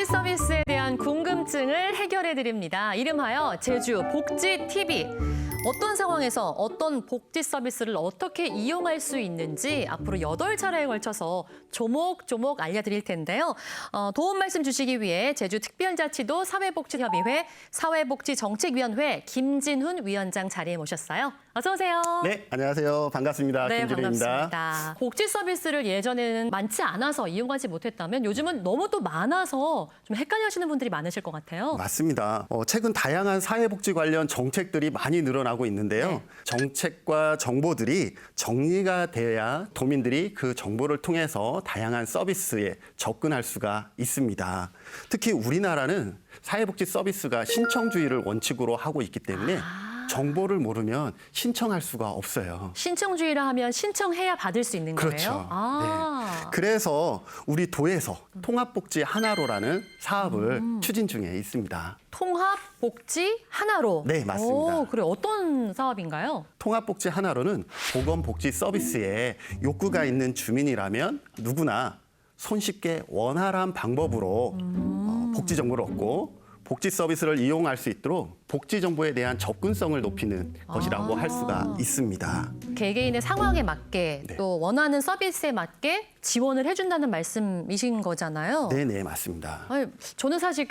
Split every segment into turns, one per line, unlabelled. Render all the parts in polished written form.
서비스에 대한 궁금증을 해결해 드립니다. 이름하여 제주 복지 TV. 어떤 상황에서 어떤 복지 서비스를 어떻게 이용할 수 있는지 앞으로 8차례에 걸쳐서 조목조목 알려드릴 텐데요. 도움 말씀 주시기 위해 제주특별자치도 사회복지협의회 사회복지정책위원회 김진훈 위원장 자리에 모셨어요. 어서 오세요.
네, 안녕하세요. 반갑습니다.
네,
김진훈입니다.
반갑습니다. 복지 서비스를 예전에는 많지 않아서 이용하지 못했다면 요즘은 너무 또 많아서 좀 헷갈려하시는 분들이 많으실 것 같아요.
맞습니다. 최근 다양한 사회복지 관련 정책들이 많이 늘어나고 있는데요.
네.
정책과 정보들이 정리가 돼야 도민들이 그 정보를 통해서 다양한 서비스에 접근할 수가 있습니다. 특히 우리나라는 사회복지 서비스가 신청주의를 원칙으로 하고 있기 때문에 정보를 모르면 신청할 수가 없어요.
신청주의라 하면 신청해야 받을 수 있는
그렇죠.
거예요? 아.
그래서 우리 도에서 통합복지 하나로라는 사업을 추진 중에 있습니다.
통합복지 하나로?
네, 맞습니다.
그래, 어떤 사업인가요?
통합복지 하나로는 보건복지 서비스에 욕구가 있는 주민이라면 누구나 손쉽게 원활한 방법으로 복지 정보를 얻고 복지 서비스를 이용할 수 있도록 복지 정보에 대한 접근성을 높이는 것이라고 할 수가 있습니다.
개개인의 상황에 맞게
네.
또 원하는 서비스에 맞게 지원을 해준다는 말씀이신 거잖아요.
네, 맞습니다.
아니, 저는 사실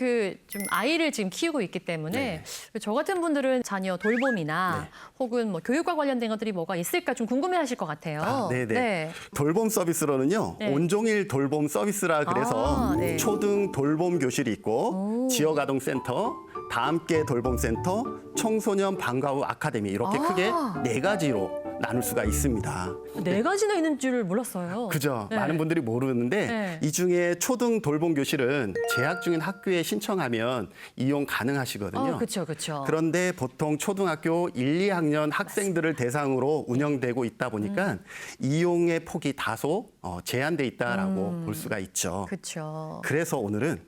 좀 아이를 지금 키우고 있기 때문에 저 같은 분들은 자녀 돌봄이나 혹은 뭐 교육과 관련된 것들이 뭐가 있을까 좀 궁금해하실 것 같아요.
네. 돌봄 서비스로는요.
네.
온종일 돌봄 서비스라 그래서
네.
초등 돌봄 교실이 있고 지역아동센터, 다함께 돌봄센터, 청소년 방과 후 아카데미 이렇게 크게 4가지로 나눌 수가 있습니다.
4가지나 있는 줄 몰랐어요.
그죠.
네.
많은 분들이 모르는데
네.
이 중에 초등 돌봄 교실은 재학 중인 학교에 신청하면 이용 가능하시거든요.
그렇죠.
그런데 보통 초등학교 1, 2학년 학생들을 대상으로 운영되고 있다 보니까 이용의 폭이 다소 제한돼 있다라고 볼 수가 있죠.
그렇죠.
그래서 오늘은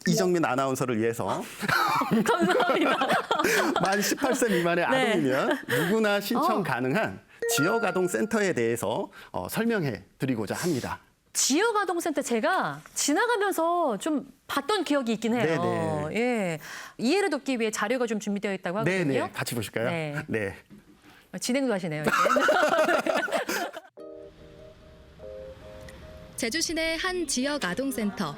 이정민 아나운서를 위해서
감사합니다.
만 18세 미만의
네.
아동이면 누구나 신청 가능한 지역아동센터에 대해서 설명해 드리고자 합니다.
지역아동센터 제가 지나가면서 좀 봤던 기억이 있긴 해요.
네네.
예, 이해를 돕기 위해 자료가 좀 준비되어 있다고 하거든요.
네네, 같이 보실까요?
네. 진행도 하시네요. 이제.
제주 시내 한 지역 아동센터.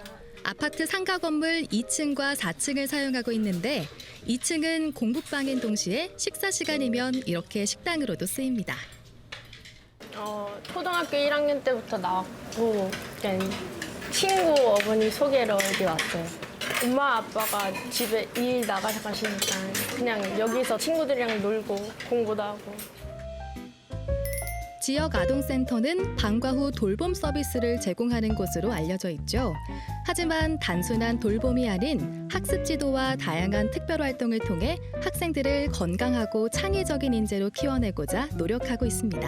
아파트 상가 건물 2층과 4층을 사용하고 있는데 2층은 공부방인 동시에 식사 시간이면 이렇게 식당으로도 쓰입니다.
초등학교 1학년 때부터 나왔고 그냥 친구 어머니 소개로 여기 왔어요. 엄마 아빠가 집에 일 나가시니까 그냥 여기서 친구들이랑 놀고 공부도 하고.
지역 아동센터는 방과 후 돌봄 서비스를 제공하는 곳으로 알려져 있죠. 하지만 단순한 돌봄이 아닌 학습 지도와 다양한 특별 활동을 통해 학생들을 건강하고 창의적인 인재로 키워내고자 노력하고 있습니다.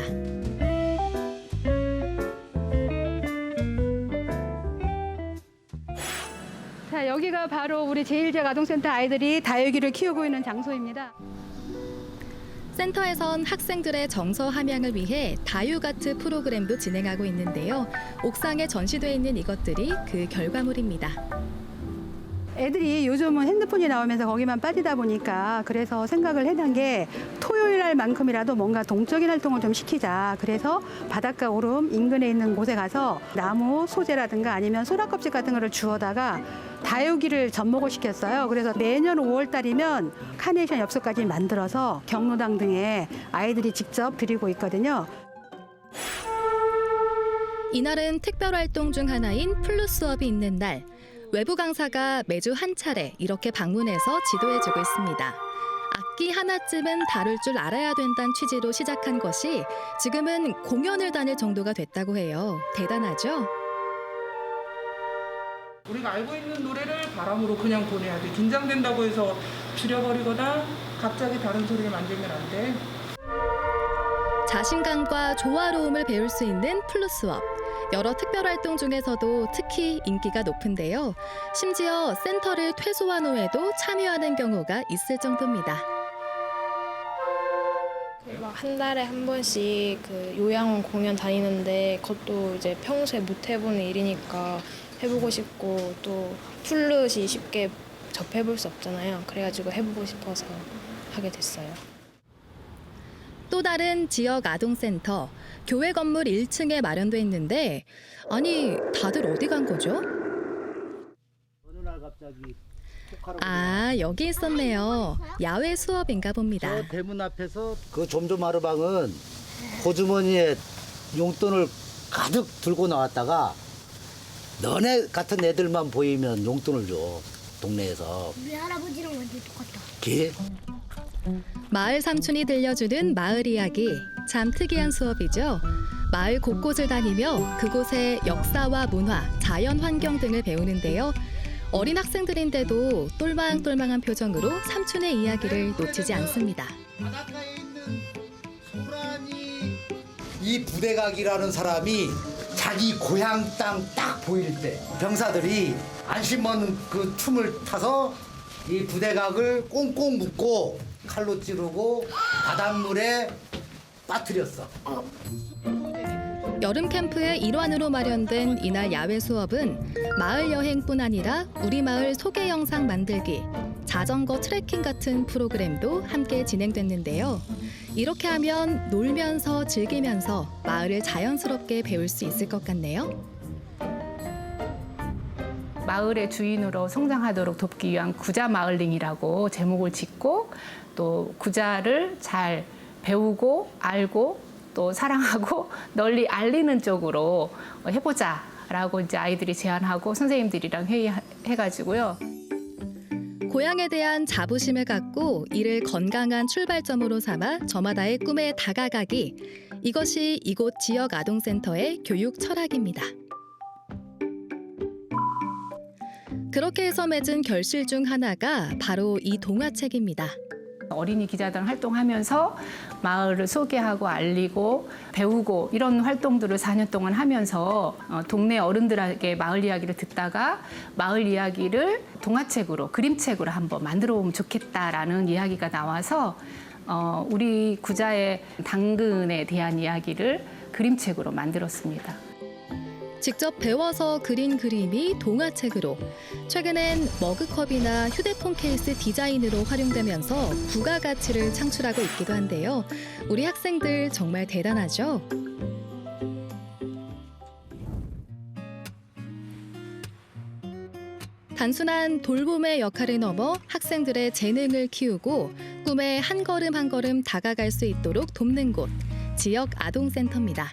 자, 여기가 바로 우리 제1지역 아동센터 아이들이 다육이를 키우고 있는 장소입니다.
센터에선 학생들의 정서 함양을 위해 다육아트 프로그램도 진행하고 있는데요. 옥상에 전시돼 있는 이것들이 그 결과물입니다.
애들이 요즘은 핸드폰이 나오면서 거기만 빠지다 보니까 그래서 생각을 해낸 게 토요일 날만큼이라도 뭔가 동적인 활동을 좀 시키자. 그래서 바닷가 오름 인근에 있는 곳에 가서 나무 소재라든가 아니면 소라 껍질 같은 거를 주워다가 다육이를 접목을 시켰어요. 그래서 내년 5월 달이면 카네이션 엽서까지 만들어서 경로당 등에 아이들이 직접 드리고 있거든요.
이날은 특별 활동 중 하나인 플루 수업이 있는 날. 외부 강사가 매주 한 차례 이렇게 방문해서 지도해주고 있습니다. 악기 하나쯤은 다룰 줄 알아야 된다는 취지로 시작한 것이 지금은 공연을 다닐 정도가 됐다고 해요. 대단하죠?
우리가 알고 있는 노래를 바람으로 그냥 보내야 돼. 긴장된다고 해서 줄여버리거나 갑자기 다른 소리를 만들면 안 돼.
자신감과 조화로움을 배울 수 있는 플루 수업. 여러 특별 활동 중에서도 특히 인기가 높은데요. 심지어 센터를 퇴소한 후에도 참여하는 경우가 있을 정도입니다.
막 한 달에 한 번씩 그 요양원 공연 다니는데 그것도 이제 평소에 못 해보는 일이니까 해보고 싶고 또 플룻이 쉽게 접해볼 수 없잖아요. 그래가지고 해보고 싶어서 하게 됐어요.
또 다른 지역 아동센터, 교회 건물 1층에 마련돼 있는데 아니 다들 어디 간 거죠?
어느 날 갑자기 폭발하고
아, 여기 있었네요. 야외 수업인가 봅니다.
저 대문 앞에서 그 좀좀마루방은 고주머니에 용돈을 가득 들고 나왔다가 너네 같은 애들만 보이면 용돈을 줘. 동네에서.
우리 할아버지랑 완전 똑같다.
개?
마을 삼촌이 들려주는 마을 이야기. 참 특이한 수업이죠. 마을 곳곳을 다니며 그곳의 역사와 문화, 자연 환경 등을 배우는데요. 어린 학생들인데도 똘망똘망한 표정으로 삼촌의 이야기를 놓치지 않습니다.
바닷가에 있는 소란이 이 부대각이라는 사람이 자기 고향 땅 딱 보일 때 병사들이 안심 먹는 그 틈을 타서 이 부대각을 꽁꽁 묶고 칼로 찌르고 바닷물에 빠뜨렸어.
여름 캠프의 일환으로 마련된 이날 야외 수업은 마을 여행뿐 아니라 우리 마을 소개 영상 만들기, 자전거 트레킹 같은 프로그램도 함께 진행됐는데요. 이렇게 하면 놀면서 즐기면서 마을을 자연스럽게 배울 수 있을 것 같네요.
마을의 주인으로 성장하도록 돕기 위한 구자 마을링이라고 제목을 짓고 또 구자를 잘 배우고 알고 또 사랑하고 널리 알리는 쪽으로 해보자라고 이제 아이들이 제안하고 선생님들이랑 회의해가지고요.
고향에 대한 자부심을 갖고 이를 건강한 출발점으로 삼아 저마다의 꿈에 다가가기. 이것이 이곳 지역 아동센터의 교육 철학입니다. 그렇게 해서 맺은 결실 중 하나가 바로 이 동화책입니다.
어린이 기자단 활동하면서 마을을 소개하고 알리고 배우고 이런 활동들을 4년 동안 하면서 동네 어른들에게 마을 이야기를 듣다가 마을 이야기를 동화책으로 그림책으로 한번 만들어 보면 좋겠다라는 이야기가 나와서 우리 구자의 당근에 대한 이야기를 그림책으로 만들었습니다.
직접 배워서 그린 그림이 동화책으로, 최근엔 머그컵이나 휴대폰 케이스 디자인으로 활용되면서 부가가치를 창출하고 있기도 한데요. 우리 학생들 정말 대단하죠? 단순한 돌봄의 역할을 넘어 학생들의 재능을 키우고 꿈에 한 걸음 한 걸음 다가갈 수 있도록 돕는 곳, 지역 아동센터입니다.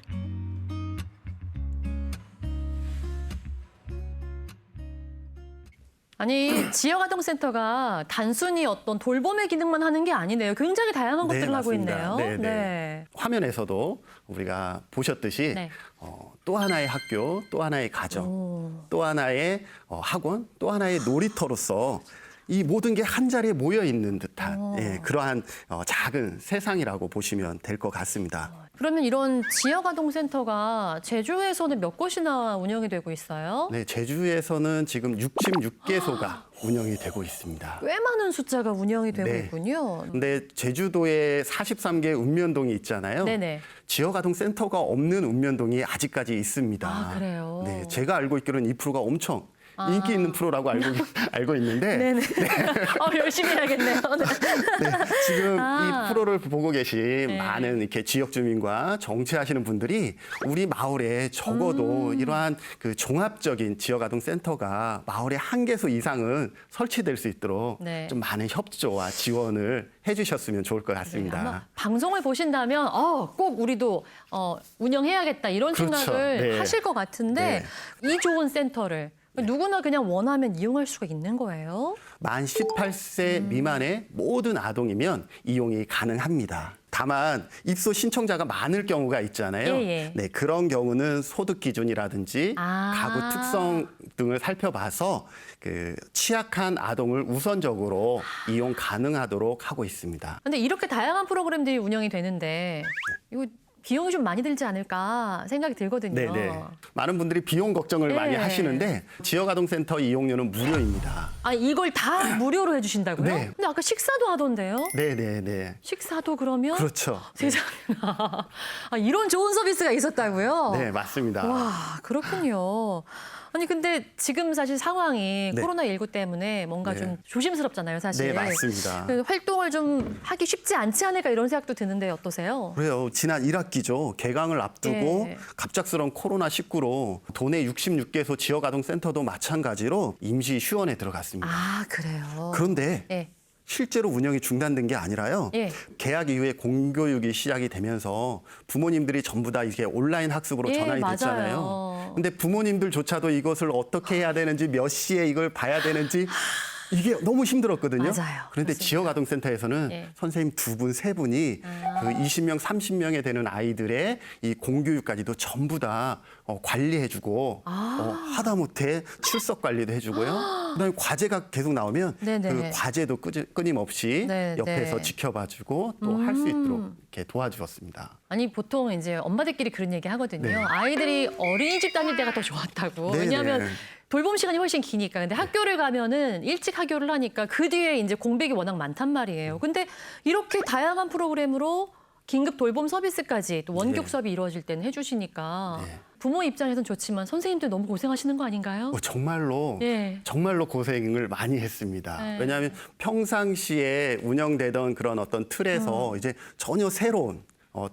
아니, 지역아동센터가 단순히 어떤 돌봄의 기능만 하는 게 아니네요. 굉장히 다양한 것들을 하고
맞습니다.
있네요.
네. 화면에서도 우리가 보셨듯이
네.
또 하나의 학교, 또 하나의 가정, 또 하나의 학원, 또 하나의 놀이터로서 이 모든 게 한 자리에 모여 있는 듯한 그러한 작은 세상이라고 보시면 될 것 같습니다.
그러면 이런 지역아동센터가 제주에서는 몇 곳이나 운영이 되고 있어요?
네, 제주에서는 지금 66개소가 운영이 되고 있습니다.
꽤 많은 숫자가 운영이 되고
네.
있군요.
근데 제주도에 43개 읍면동이 있잖아요.
네네.
지역아동센터가 없는 읍면동이 아직까지 있습니다.
아, 그래요?
네, 제가 알고 있기로는 이 프로가 엄청 인기 있는 프로라고 알고 있는데
네네. 열심히 해야겠네요. 네.
네, 지금 이 프로를 보고 계신 많은 이렇게 지역 주민과 정치하시는 분들이 우리 마을에 적어도 이러한 그 종합적인 지역아동센터가 마을에 한 개소 이상은 설치될 수 있도록
네.
좀 많은 협조와 지원을 해주셨으면 좋을 것 같습니다.
아마 방송을 보신다면 꼭 우리도 운영해야겠다 이런
그렇죠.
생각을
네.
하실 것 같은데 이 좋은 센터를 누구나 그냥 원하면 이용할 수가 있는 거예요?
만 18세 미만의 모든 아동이면 이용이 가능합니다. 다만 입소 신청자가 많을 경우가 있잖아요.
예.
네, 그런 경우는 소득 기준이라든지 가구 특성 등을 살펴봐서 그 취약한 아동을 우선적으로 이용 가능하도록 하고 있습니다.
근데 이렇게 다양한 프로그램들이 운영이 되는데 이거 비용이 좀 많이 들지 않을까 생각이 들거든요.
네네. 많은 분들이 비용 걱정을 많이 하시는데 지역아동센터 이용료는 무료입니다.
이걸 다 무료로 해주신다고요?
네.
근데 아까 식사도 하던데요?
네네네.
식사도 그러면?
그렇죠.
세상에나. 이런 좋은 서비스가 있었다고요?
네, 맞습니다.
와, 그렇군요. 아니 근데 지금 사실 상황이
네.
코로나19 때문에 뭔가
네.
좀 조심스럽잖아요, 사실.
네, 맞습니다.
그 활동을 좀 하기 쉽지 않지 않을까 이런 생각도 드는데 어떠세요?
그래요. 지난 1학기죠. 개강을 앞두고
예.
갑작스러운 코로나19로 도내 66개소 지역아동센터도 마찬가지로 임시 휴원에 들어갔습니다.
아, 그래요.
그런데
예.
실제로 운영이 중단된 게 아니라요.
예.
개학 이후에 공교육이 시작이 되면서 부모님들이 전부 다 이게 온라인 학습으로
예,
전환이
맞아요.
됐잖아요. 근데 부모님들조차도 이것을 어떻게 해야 되는지 몇 시에 이걸 봐야 되는지 이게 너무 힘들었거든요.
맞아요.
그런데
그렇습니다.
지역아동센터에서는
예.
선생님 두 분, 세 분이 그 20명, 30명에 되는 아이들의 이 공교육까지도 전부 다 관리해주고 하다못해 출석 관리도 해주고요. 그다음에 과제가 계속 나오면
네네.
그 과제도 끊임없이
네,
옆에서
네.
지켜봐주고 또 할 수 있도록 이렇게 도와주었습니다.
아니 보통 이제 엄마들끼리 그런 얘기 하거든요.
네.
아이들이 어린이집 다닐 때가 더 좋았다고.
네네.
왜냐하면 돌봄 시간이 훨씬 기니까. 근데 학교를 가면은 일찍 학교를 하니까 그 뒤에 이제 공백이 워낙 많단 말이에요. 근데 이렇게 다양한 프로그램으로 긴급 돌봄 서비스까지 또 원격
네.
수업이 이루어질 때는 해주시니까
네.
부모 입장에서는 좋지만 선생님들 너무 고생하시는 거 아닌가요?
정말로
예.
정말로 고생을 많이 했습니다.
네.
왜냐하면 평상시에 운영되던 그런 어떤 틀에서 이제 전혀 새로운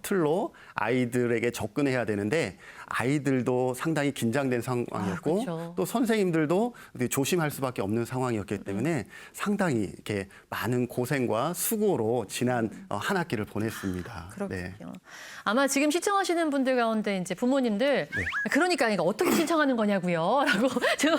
틀로 아이들에게 접근해야 되는데 아이들도 상당히 긴장된 상황이었고
그렇죠.
또 선생님들도 조심할 수밖에 없는 상황이었기 때문에 상당히 이렇게 많은 고생과 수고로 지난 한 학기를 보냈습니다.
그렇군요.
네.
아마 지금 시청하시는 분들 가운데 이제 부모님들 그러니까 이거 어떻게 신청하는 거냐고요? 라고 지금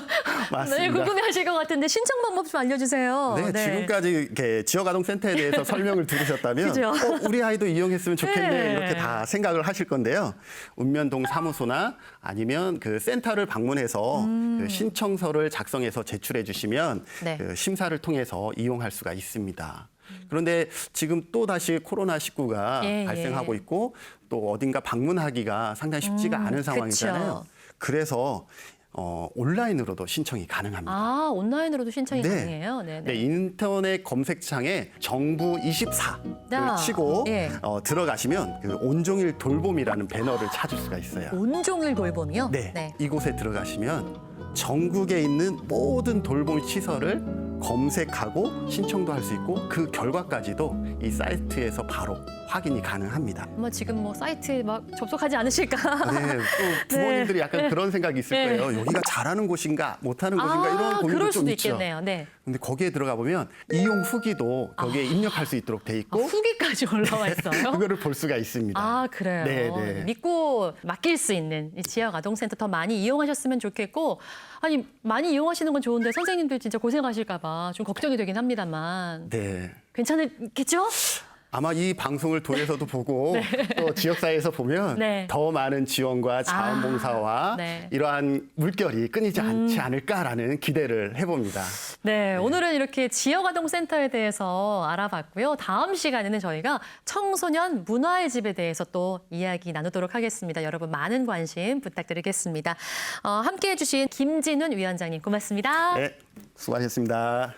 맞습니다.
네, 궁금해하실 것 같은데 신청 방법 좀 알려주세요.
네, 지금까지 이렇게 지역아동센터에 대해서 설명을 들으셨다면
그죠?
우리 아이도 이용했으면 좋겠네
네.
이렇게 다 생각을 하실 건데요. 읍면동 사무소나 아니면 그 센터를 방문해서 그 신청서를 작성해서 제출해 주시면
네.
그 심사를 통해서 이용할 수가 있습니다. 그런데 지금 또 다시 코로나19가
예,
발생하고
예.
있고 또 어딘가 방문하기가 상당히 쉽지가 않은 상황이잖아요.
그쵸.
그래서 온라인으로도 신청이 가능합니다.
아, 온라인으로도 신청이
네.
가능해요? 네네.
네, 인터넷 검색창에 정부 24를
아,
치고
예.
들어가시면 그 온종일 돌봄이라는 배너를 찾을 수가 있어요.
온종일 돌봄이요?
네, 이곳에 들어가시면 전국에 있는 모든 돌봄 시설을 검색하고 신청도 할 수 있고 그 결과까지도 이 사이트에서 바로 확인이 가능합니다.
아마 지금 뭐 사이트에 막 접속하지 않으실까?
네, 또 부모님들이 약간 그런 생각이 있을
네.
거예요. 여기가 잘하는 곳인가 못하는 곳인가 이런 고민도
그럴
좀
수도
있죠.
있겠네요. 네.
근데 거기에 들어가 보면 이용 후기도 거기에 입력할 수 있도록 돼 있고
후기까지 올라와 있어요?
그거를 볼 수가 있습니다.
아, 그래요?
네, 네.
믿고 맡길 수 있는 이 지역 아동센터 더 많이 이용하셨으면 좋겠고, 아니, 많이 이용하시는 건 좋은데 선생님들 진짜 고생하실까 봐 좀 걱정이 되긴 합니다만.
네.
괜찮겠죠?
아마 이 방송을 통해서도 보고 또 지역사회에서 보면
네.
더 많은 지원과 자원봉사와
네.
이러한 물결이 끊이지 않지 않을까라는 기대를 해봅니다.
네, 오늘은 이렇게 지역아동센터에 대해서 알아봤고요. 다음 시간에는 저희가 청소년 문화의 집에 대해서 또 이야기 나누도록 하겠습니다. 여러분 많은 관심 부탁드리겠습니다. 함께해 주신 김진훈 위원장님 고맙습니다.
네, 수고하셨습니다.